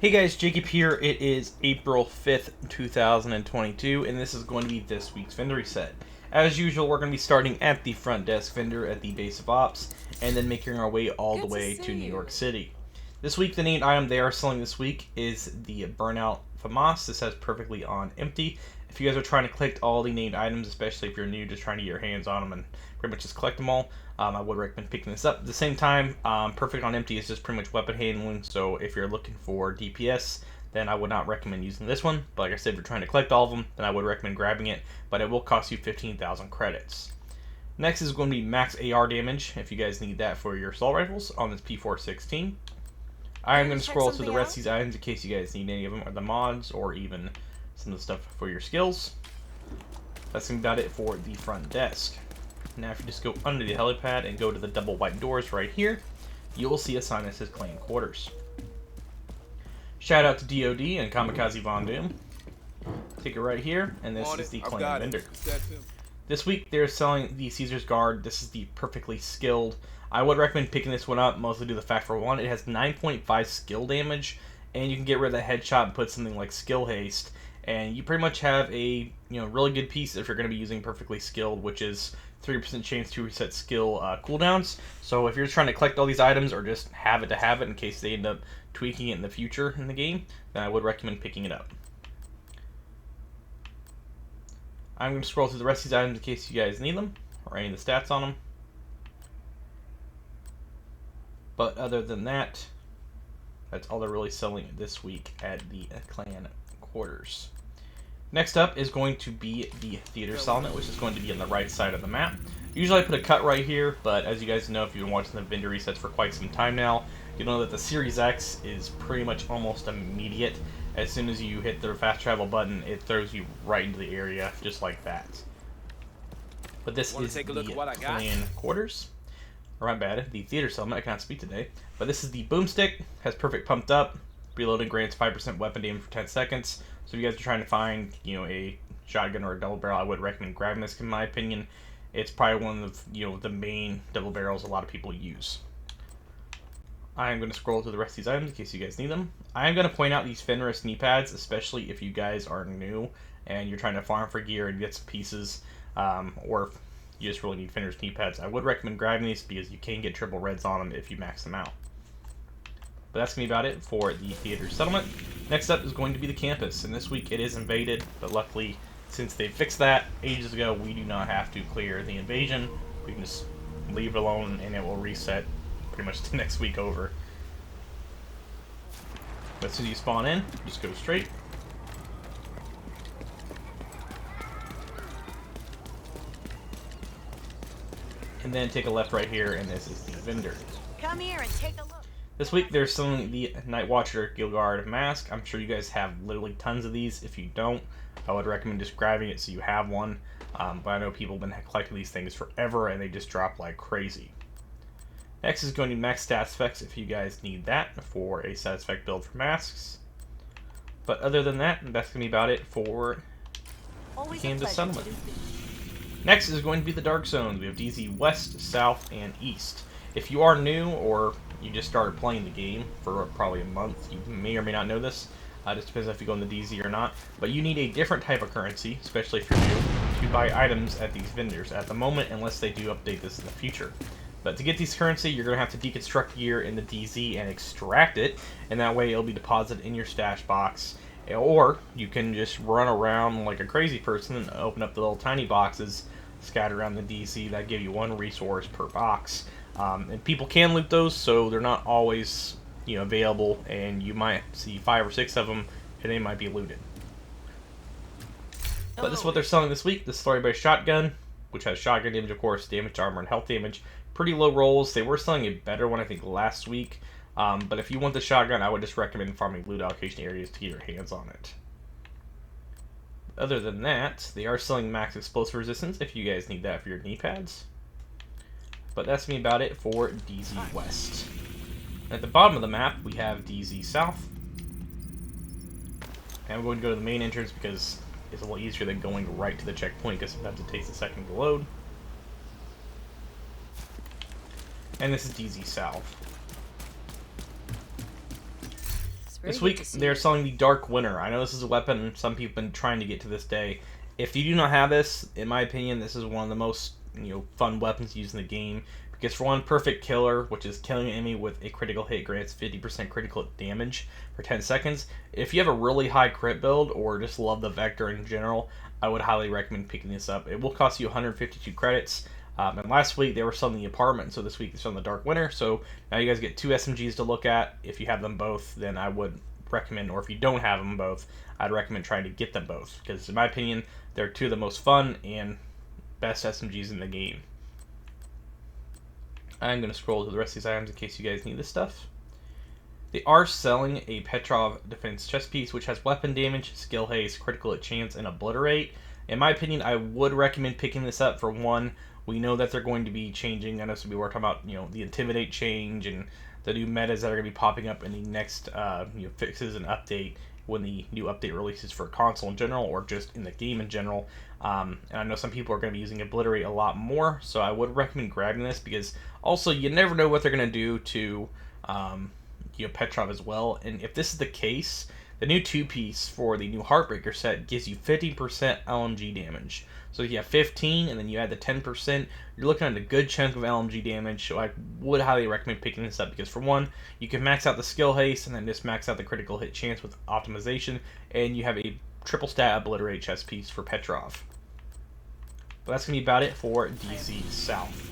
Hey guys, Jacob here. It is April 5th, 2022, and this is going to be this week's vendor reset. As usual, we're going to be starting at the front desk vendor at the base of ops, and then making our way all the Good to way see to New York you. City. This week, the named item they are selling this week is the Burnout FAMAS. This has perfectly on empty. If you guys are trying to collect all the named items, especially if you're new, just trying to get your hands on them and pretty much just collect them all, I would recommend picking this up. At the same time, perfect on empty is just pretty much weapon handling, so if you're looking for DPS, then I would not recommend using this one. But like I said, if you're trying to collect all of them, then I would recommend grabbing it, but it will cost you 15,000 credits. Next is going to be max AR damage, if you guys need that for your assault rifles on this P416. I'm going to Check scroll through the something rest out? of these items in case you guys need any of them, or the mods, or even some of the stuff for your skills. That's going to be about it for the front desk. Now if you just go under the helipad and go to the double white doors right here, you will see a sign that says Clan Quarters. Shout out to DOD and Kamikaze Von Doom. Take it right here, and this is the Clan vendor. This week they're selling the Caesar's Guard. This is the perfectly skilled. I would recommend picking this one up, mostly due to the fact, for one, it has 9.5 skill damage, and you can get rid of the headshot and put something like skill haste, and you pretty much have a really good piece if you're going to be using perfectly skilled, which is 3% chance to reset skill cooldowns. So if you're just trying to collect all these items or just have it to have it in case they end up tweaking it in the future in the game, then I would recommend picking it up. I'm going to scroll through the rest of these items in case you guys need them or any of the stats on them. But other than that, that's all they're really selling this week at the Clan Quarters. Next up is going to be the Theater Settlement, which is going to be on the right side of the map. Usually I put a cut right here, but as you guys know, if you've been watching the vendor resets for quite some time now, you know that the Series X is pretty much almost immediate. As soon as you hit the fast travel button, it throws you right into the area, just like that. But this is the Clan Quarters. Or my bad, the Theater Settlement. I cannot speak today. But this is the Boomstick. Has perfect pumped up. Reloading grants 5% weapon damage for 10 seconds. So if you guys are trying to find, a shotgun or a double barrel, I would recommend grabbing this. In my opinion, it's probably one of the main double barrels a lot of people use. I am going to scroll through the rest of these items in case you guys need them. I am going to point out these Fenris knee pads, especially if you guys are new and you're trying to farm for gear and get some pieces, or if you just really need Fenris knee pads. I would recommend grabbing these because you can get triple reds on them if you max them out. But that's going to be about it for the Theater Settlement. Next up is going to be the campus, and this week it is invaded, but luckily, since they fixed that ages ago, we do not have to clear the invasion. We can just leave it alone, and it will reset pretty much the next week over. But as soon as you spawn in, just go straight. And then take a left right here, and this is the vendor. Come here and take a look. This week they're selling the Night Watcher Guildguard mask. I'm sure you guys have literally tons of these. If you don't, I would recommend just grabbing it so you have one. But I know people have been collecting these things forever and they just drop like crazy. Next is going to be max stat specs if you guys need that for a stat spec build for masks. But other than that, that's going to be about it for Campus Settlement. Next is going to be the Dark Zones. We have DZ West, South, and East. If you are new or you just started playing the game for probably a month, you may or may not know this. Just depends if you go in the DZ or not. But you need a different type of currency, especially if you're new, to buy items at these vendors at the moment, unless they do update this in the future. But to get these currency, you're going to have to deconstruct gear in the DZ and extract it, and that way it'll be deposited in your stash box. Or you can just run around like a crazy person and open up the little tiny boxes scattered around the DZ that give you one resource per box. And people can loot those, so they're not always available, and you might see 5 or 6 of them, and they might be looted. But this is what they're selling this week. The Story by Shotgun, which has shotgun damage, of course, damage, armor, and health damage. Pretty low rolls. They were selling a better one, I think, last week. But if you want the shotgun, I would just recommend farming loot allocation areas to get your hands on it. Other than that, they are selling max explosive resistance if you guys need that for your knee pads. But that's going to be about it for DZ West. At the bottom of the map, we have DZ South. And I'm going to go to the main entrance because it's a little easier than going right to the checkpoint because sometimes it takes a second to load. And this is DZ South. This week, they're selling the Dark Winter. I know this is a weapon some people have been trying to get to this day. If you do not have this, in my opinion, this is one of the most fun weapons used in the game. Because for one, Perfect Killer, which is killing an enemy with a critical hit, grants 50% critical damage for 10 seconds. If you have a really high crit build, or just love the Vector in general, I would highly recommend picking this up. It will cost you 152 credits. And last week they were selling the Apartment, so this week they're selling the Dark Winter. So now you guys get 2 SMGs to look at. If you have them both, then I would recommend, or if you don't have them both, I'd recommend trying to get them both. Because in my opinion, they're 2 of the most fun and best SMGs in the game. I'm going to scroll to the rest of these items in case you guys need this stuff. They are selling a Petrov defense chest piece, which has weapon damage, skill haste, critical hit chance, and obliterate. In my opinion, I would recommend picking this up. For one, we know that they're going to be changing. I know we were talking about the Intimidate change and the new metas that are going to be popping up in the next fixes and update when the new update releases for console in general, or just in the game in general. And I know some people are going to be using Obliterate a lot more, so I would recommend grabbing this, because also you never know what they're going to do to Petrov as well. And if this is the case, the new 2-piece for the new Heartbreaker set gives you 50% LMG damage. So if you have 15 and then you add the 10%, you're looking at a good chunk of LMG damage. So I would highly recommend picking this up, because for one, you can max out the skill haste and then just max out the critical hit chance with optimization, and you have a triple stat Obliterate chest piece for Petrov. But that's going to be about it for DZ South.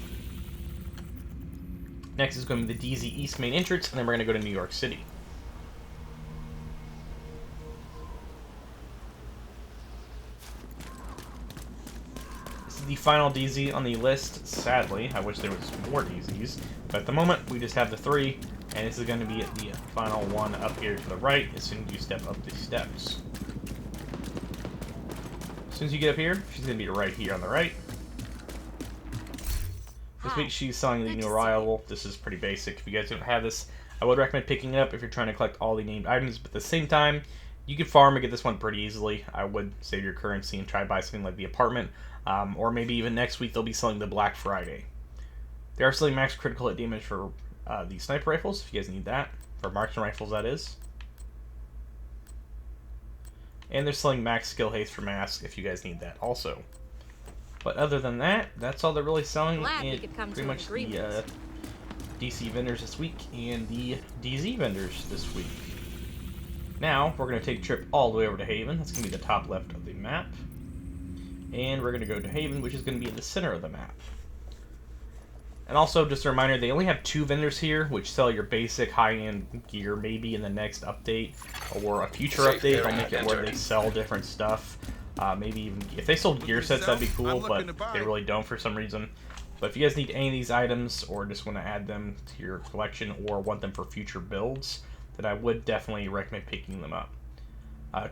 Next is going to be the DZ East main entrance, and then we're going to go to New York City. This is the final DZ on the list. Sadly, I wish there was more DZs, but at the moment we just have the 3, and this is going to be the final one up here to the right as soon as you step up the steps. As soon as you get up here, she's going to be right here on the right. This week she's selling the new arrival. This is pretty basic. If you guys don't have this, I would recommend picking it up if you're trying to collect all the named items. But at the same time, you can farm and get this one pretty easily. I would save your currency and try to buy something like the Apartment. Or maybe even next week they'll be selling the Black Friday. They are selling max critical hit damage for the sniper rifles, if you guys need that. For marksman rifles, that is. And they're selling max skill haste for mask, if you guys need that also. But other than that, that's all they're really selling in pretty much the DC vendors this week and the DZ vendors this week. Now, we're going to take a trip all the way over to Haven. That's going to be the top left of the map. And we're going to go to Haven, which is going to be in the center of the map. And also, just a reminder, they only have 2 vendors here, which sell your basic high-end gear. Maybe in the next update or a future update, they'll make it where they sell different stuff. Maybe even if they sold gear sets, that'd be cool, but they really don't for some reason. But if you guys need any of these items, or just want to add them to your collection, or want them for future builds, then I would definitely recommend picking them up.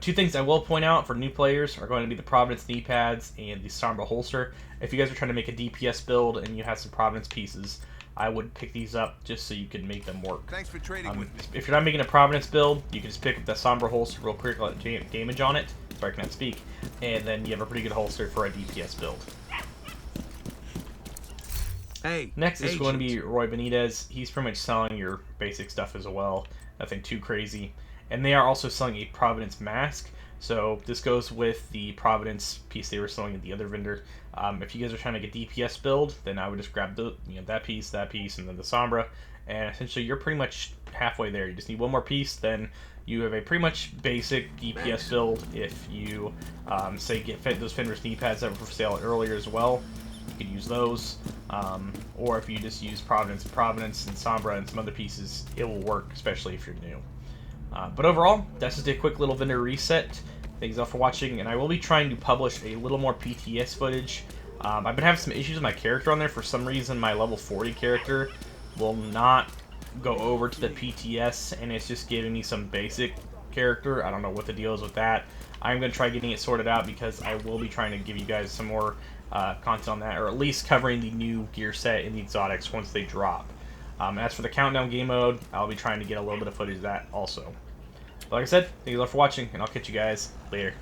2 things I will point out for new players are going to be the Providence knee pads and the Sombra holster. If you guys are trying to make a DPS build and you have some Providence pieces, I would pick these up just so you can make them work. Thanks for trading with me. If you're not making a Providence build, you can just pick up the Sombra holster real quick, let damage on it. Sorry, I cannot speak. And then you have a pretty good holster for a DPS build. Hey, next is going to be Roy Benitez. He's pretty much selling your basic stuff as well. Nothing too crazy. And they are also selling a Providence mask. So this goes with the Providence piece they were selling at the other vendor. If you guys are trying to get DPS build, then I would just grab the that piece, and then the Sombra. And essentially you're pretty much halfway there. You just need one more piece, then you have a pretty much basic DPS build. If you say get those Fenris knee pads that were for sale earlier as well, you could use those. Or if you just use Providence and Sombra and some other pieces, it will work, especially if you're new. But overall, that's just a quick little vendor reset. Thanks all for watching, and I will be trying to publish a little more PTS footage. I've been having some issues with my character on there. For some reason, my level 40 character will not go over to the PTS, and it's just giving me some basic character. I don't know what the deal is with that. I'm going to try getting it sorted out, because I will be trying to give you guys some more content on that, or at least covering the new gear set and the exotics once they drop. As for the countdown game mode, I'll be trying to get a little bit of footage of that also. But like I said, thank you all for watching, and I'll catch you guys later.